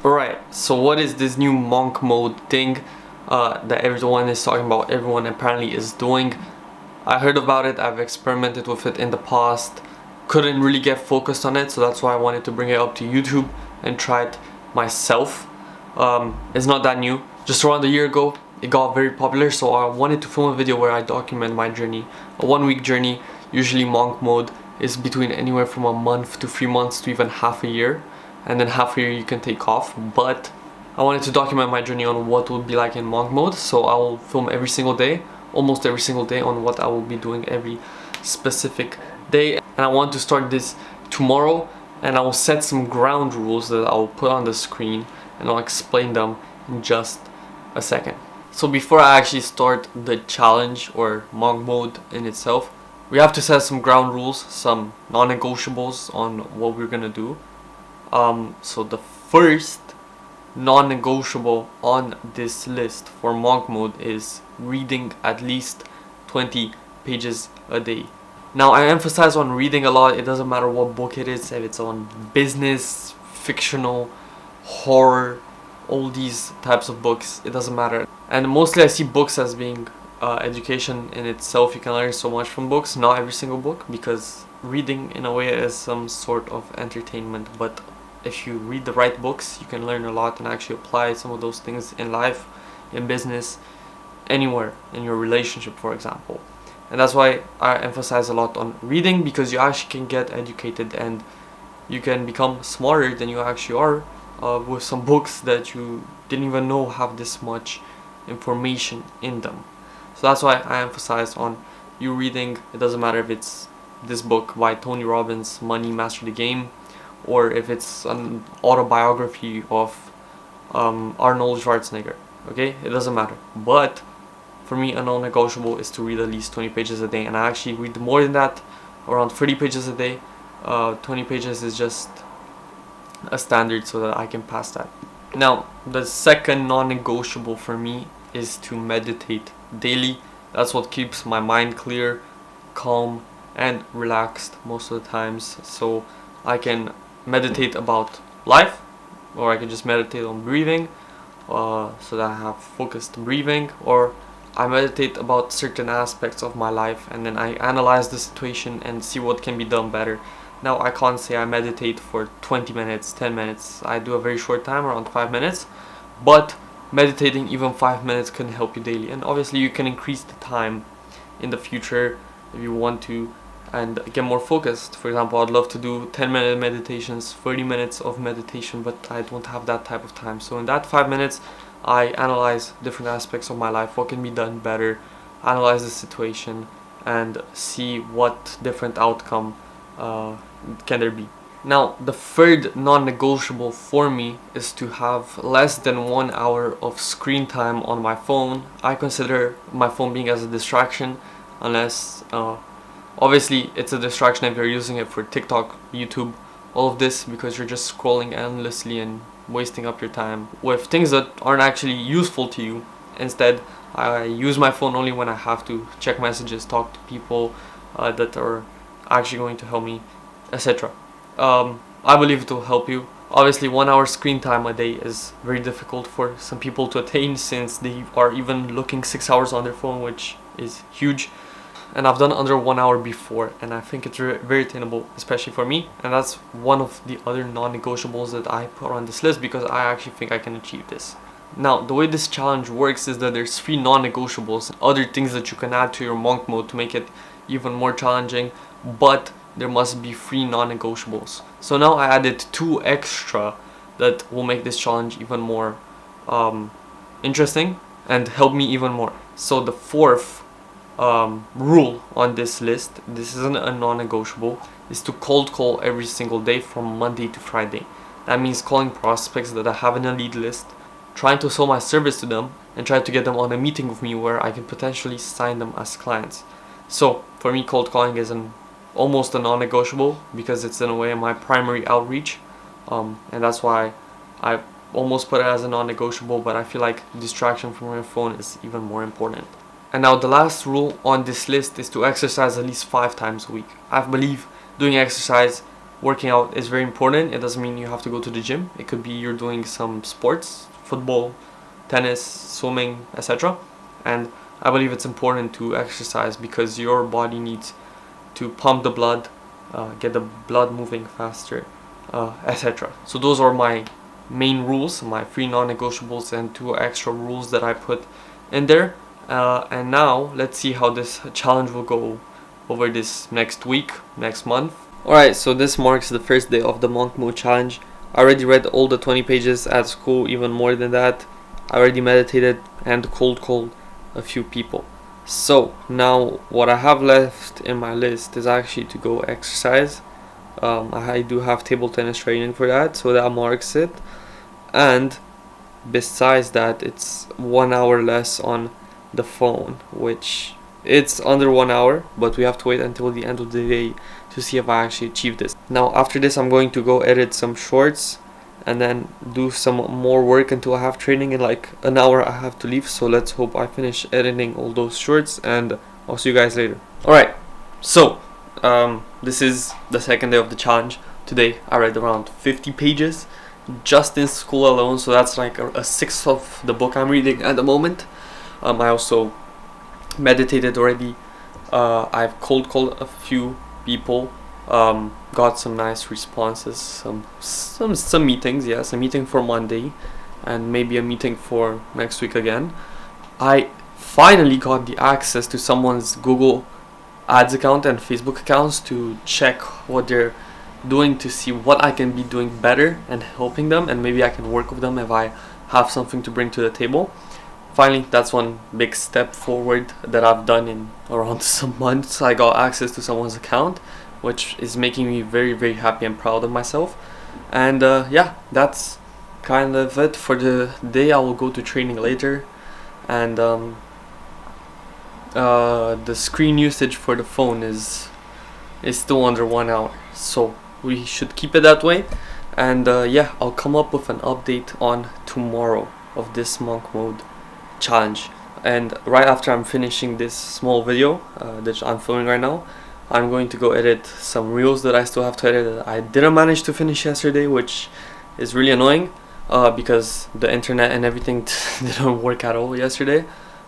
Alright, so what is this new monk mode thing that everyone is talking about, everyone apparently is doing? I heard about it, I've experimented with it in the past, couldn't really get focused on it, so that's why I wanted to bring it up to YouTube and try it myself. It's not that new, just around a year ago it got very popular, so I wanted to film a video where I document my journey, a 1 week journey. Usually monk mode is between anywhere from a month to 3 months to even half a year, and then half a year you can take off. But I wanted to document my journey on what it would be like in monk mode, so I will film every single day, almost every single day, on what I will be doing every specific day. And I want to start this tomorrow, and I will set some ground rules that I will put on the screen and I'll explain them in just a second. So before I actually start the challenge or monk mode in itself, we have to set some ground rules, some non-negotiables on what we're gonna do. So the first non-negotiable on this list for monk mode is reading at least 20 pages a day. Now I emphasize on reading a lot. It doesn't matter what book it is, if it's on business, fictional, horror, all these types of books, it doesn't matter. And mostly I see books as being education in itself. You can learn so much from books, not every single book, because reading in a way is some sort of entertainment, but if you read the right books you can learn a lot and actually apply some of those things in life, in business, anywhere, in your relationship, for example. And that's why I emphasize a lot on reading, because you actually can get educated and you can become smarter than you actually are with some books that you didn't even know have this much information in them. So that's why I emphasize on you reading. It doesn't matter if it's this book by Tony Robbins, Money Master the Game, or if it's an autobiography of Arnold Schwarzenegger. Okay, it doesn't matter. But for me, a non-negotiable is to read at least 20 pages a day, and I actually read more than that, around 30 pages a day. 20 pages is just a standard so that I can pass that. Now, the second non-negotiable for me is to meditate daily. That's what keeps my mind clear, calm, and relaxed most of the times. So I can meditate about life, or I can just meditate on breathing, so that I have focused breathing, or I meditate about certain aspects of my life and then I analyze the situation and see what can be done better. Now I can't say I meditate for 20 minutes, 10 minutes. I do a very short time, around 5 minutes, but meditating even 5 minutes can help you daily. And obviously you can increase the time in the future if you want to and get more focused. For example, I'd love to do 10-minute meditations, 30 minutes of meditation, but I don't have that type of time. So in that 5 minutes, I analyze different aspects of my life, what can be done better, analyze the situation, and see what different outcome can there be. Now, the third non-negotiable for me is to have less than 1 hour of screen time on my phone. I consider my phone being as a distraction, unless obviously it's a distraction if you're using it for TikTok, YouTube, all of this, because you're just scrolling endlessly and wasting up your time with things that aren't actually useful to you. Instead, I use my phone only when I have to check messages, talk to people that are actually going to help me, etc. I believe it will help you. Obviously 1 hour screen time a day is very difficult for some people to attain, since they are even looking 6 hours on their phone, which is huge. And I've done under 1 hour before, and I think it's very attainable, especially for me. And that's one of the other non-negotiables that I put on this list, because I actually think I can achieve this. Now, the way this challenge works is that there's 3 non-negotiables, other things that you can add to your monk mode to make it even more challenging, but there must be 3 non-negotiables. So now I added 2 extra that will make this challenge even more interesting and help me even more. So the fourth rule on this list, this isn't a non-negotiable, is to cold call every single day from Monday to Friday. That means calling prospects that I have in a lead list, trying to sell my service to them, and try to get them on a meeting with me where I can potentially sign them as clients. So for me, cold calling is almost a non-negotiable, because it's in a way my primary outreach, and that's why I almost put it as a non-negotiable, but I feel like distraction from your phone is even more important. And now the last rule on this list is to exercise at least 5 times a week. I believe doing exercise working out is very important. It doesn't mean you have to go to the gym. It could be you're doing some sports, football, tennis, swimming, etc. And I believe it's important to exercise because your body needs to pump the blood, get the blood moving faster, etc. So those are my main rules, my 3 non-negotiables and 2 extra rules that I put in there. And now let's see how this challenge will go over this next week, next month. Alright, so this marks the first day of the monk mode challenge. I already read all the 20 pages at school, even more than that. I already meditated and cold called a few people. So now what I have left in my list is actually to go exercise. I do have table tennis training for that, so that marks it. And besides that, it's 1 hour less on the phone, which it's under 1 hour, but we have to wait until the end of the day to see if I actually achieve this. Now after this, I'm going to go edit some shorts and then do some more work until I have training. In like an hour I have to leave, so let's hope I finish editing all those shorts, and I'll see you guys later. Alright, so this is the second day of the challenge. Today I read around 50 pages just in school alone, so that's like a sixth of the book I'm reading at the moment. I also meditated already. I've cold called a few people, got some nice responses, some meetings. Yes, a meeting for Monday and maybe a meeting for next week again. I finally got the access to someone's Google Ads account and Facebook accounts to check what they're doing, to see what I can be doing better and helping them, and maybe I can work with them if I have something to bring to the table. Finally, that's one big step forward that I've done in around some months. I got access to someone's account, which is making me very, very happy and proud of myself. And yeah, that's kind of it for the day. I will go to training later, and the screen usage for the phone is still under 1 hour, so we should keep it that way. And yeah, I'll come up with an update on tomorrow of this monk mode challenge. And right after I'm finishing this small video that I'm filming right now, I'm going to go edit some reels that I still have to edit that I didn't manage to finish yesterday, which is really annoying because the internet and everything didn't work at all yesterday.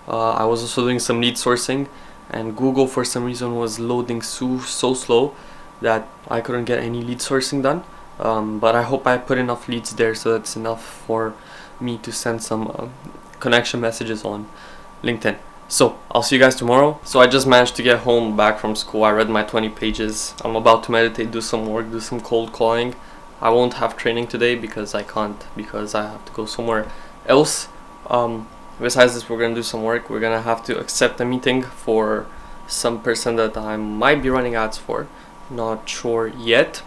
I was also doing some lead sourcing, and Google for some reason was loading so slow that I couldn't get any lead sourcing done. But I hope I put enough leads there so that's enough for me to send some connection messages on LinkedIn. So I'll see you guys tomorrow. So I just managed to get home back from school. I read my 20 pages. I'm about to meditate, do some work, do some cold calling. I won't have training today because I can't, because I have to go somewhere else. Besides this, we're gonna do some work. We're gonna have to accept a meeting for some person that I might be running ads for. Not sure yet.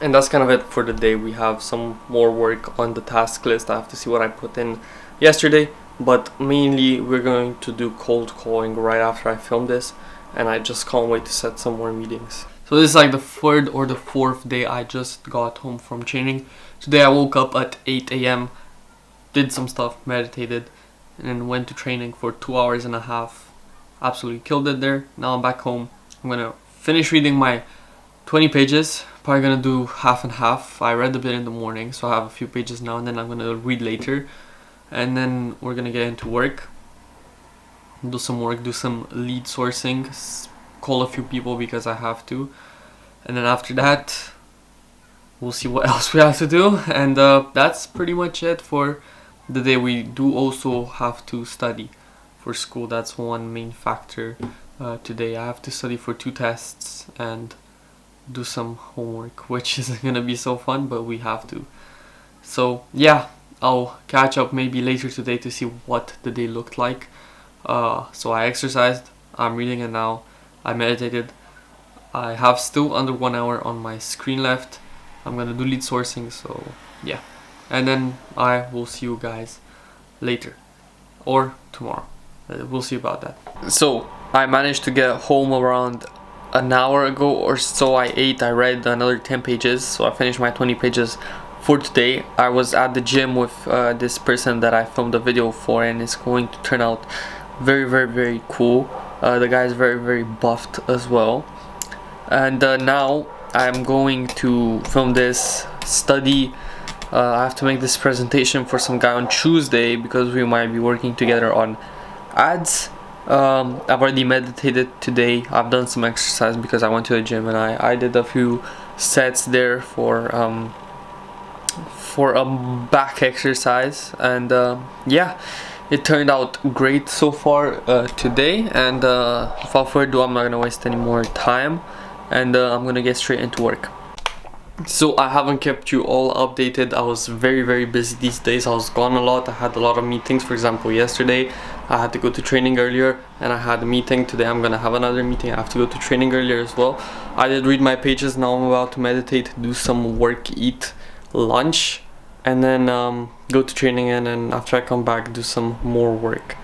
And that's kind of it for the day. We have some more work on the task list. I have to see what I put in yesterday, but mainly we're going to do cold calling right after I film this, and I just can't wait to set some more meetings. So this is like the third or the fourth day I just got home from training. Today I woke up at 8 a.m, did some stuff, meditated, and then went to training for 2 hours and a half. Absolutely killed it there. Now I'm back home. I'm gonna finish reading my 20 pages. Probably gonna do half and half. I read a bit in the morning, so I have a few pages now, and then I'm gonna read later. And then we're gonna get into work, do some work, do some lead sourcing, call a few people because I have to, and then after that we'll see what else we have to do. And that's pretty much it for the day. We do also have to study for school. That's one main factor today. I have to study for 2 tests and do some homework, which isn't gonna be so fun, but we have to. So yeah, I'll catch up maybe later today to see what the day looked like. So I exercised, I'm reading it now, I meditated, I have still under 1 hour on my screen left. I'm gonna do lead sourcing, so yeah. And then I will see you guys later or tomorrow. We'll see about that. So I managed to get home around an hour ago or so. I ate, I read another 10 pages, so I finished my 20 pages for today. I was at the gym with this person that I filmed a video for, and it's going to turn out very, very, very cool. The guy is very, very buffed as well. And now I'm going to film this study. I have to make this presentation for some guy on Tuesday because we might be working together on ads. I've already meditated today. I've done some exercise because I went to the gym and I did a few sets there for a back exercise, and yeah, it turned out great so far today. And without further ado, I'm not gonna waste any more time, and I'm gonna get straight into work. So I haven't kept you all updated. I was very busy these days. I was gone a lot. I had a lot of meetings. For example, yesterday I had to go to training earlier and I had a meeting. Today I'm gonna have another meeting. I have to go to training earlier as well. I did read my pages. Now I'm about to meditate, do some work, eat lunch, and then go to training, and then after I come back, do some more work.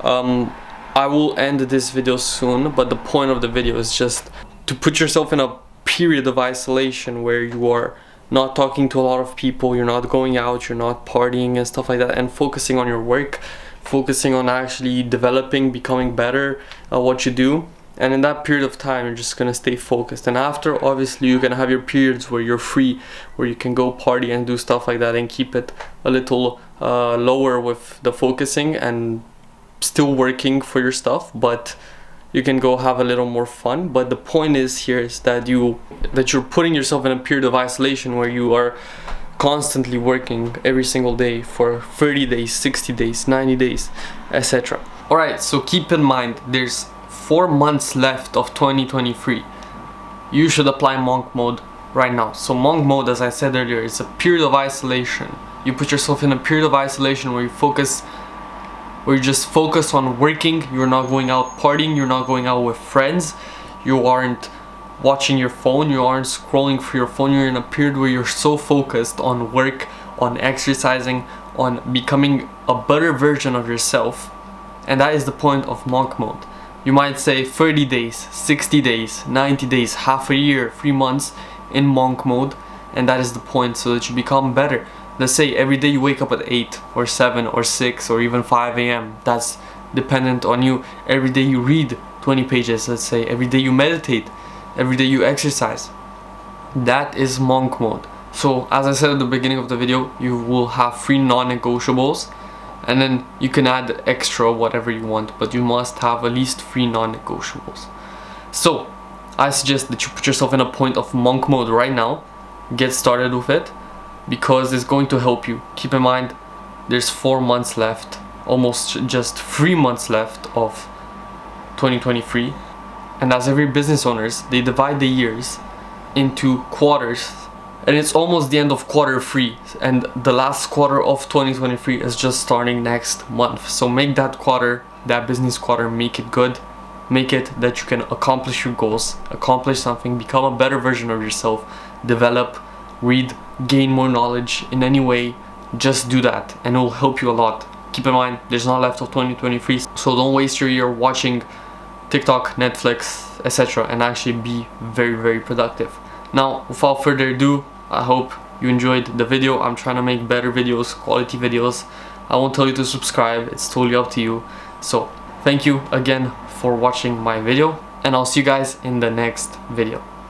I will end this video soon, but the point of the video is just to put yourself in a period of isolation where you are not talking to a lot of people, you're not going out, you're not partying and stuff like that, and focusing on your work, focusing on actually developing, becoming better at what you do. And in that period of time, you're just gonna stay focused. And after, obviously, you're gonna have your periods where you're free, where you can go party and do stuff like that and keep it a little lower with the focusing and still working for your stuff, but you can go have a little more fun. But the point is here is that you're putting yourself in a period of isolation where you are constantly working every single day for 30 days, 60 days, 90 days, etc. Alright, so keep in mind there's 4 months left of 2023. You should apply monk mode right now. So monk mode, as I said earlier, is a period of isolation. You put yourself in a period of isolation where you just focus on working. You're not going out partying, you're not going out with friends, you aren't watching your phone, you aren't scrolling through your phone. You're in a period where you're so focused on work, on exercising, on becoming a better version of yourself. And that is the point of monk mode. You might say 30 days, 60 days, 90 days, half a year, 3 months in monk mode, and that is the point, so that you become better. Let's say every day you wake up at 8 or 7 or 6 or even 5 a.m. That's dependent on you. Every day you read 20 pages, let's say. Every day you meditate. Every day you exercise. That is monk mode. So as I said at the beginning of the video, you will have 3 non-negotiables, and then you can add extra whatever you want, but you must have at least 3 non-negotiables. So I suggest that you put yourself in a point of monk mode right now. Get started with it, because it's going to help you. Keep in mind, there's 4 months left, almost just 3 months left of 2023. And as every business owners, they divide the years into quarters, and it's almost the end of quarter 3, and the last quarter of 2023 is just starting next month. So make that quarter, that business quarter, make it good. Make it that you can accomplish your goals, accomplish something, become a better version of yourself, develop, read, gain more knowledge in any way. Just do that and it will help you a lot. Keep in mind, there's not left of 2023, so don't waste your year watching TikTok, Netflix, etc., and actually be very productive. Now, without further ado, I hope you enjoyed the video. I'm trying to make better videos, quality videos. I won't tell you to subscribe, it's totally up to you. So thank you again for watching my video, and I'll see you guys in the next video.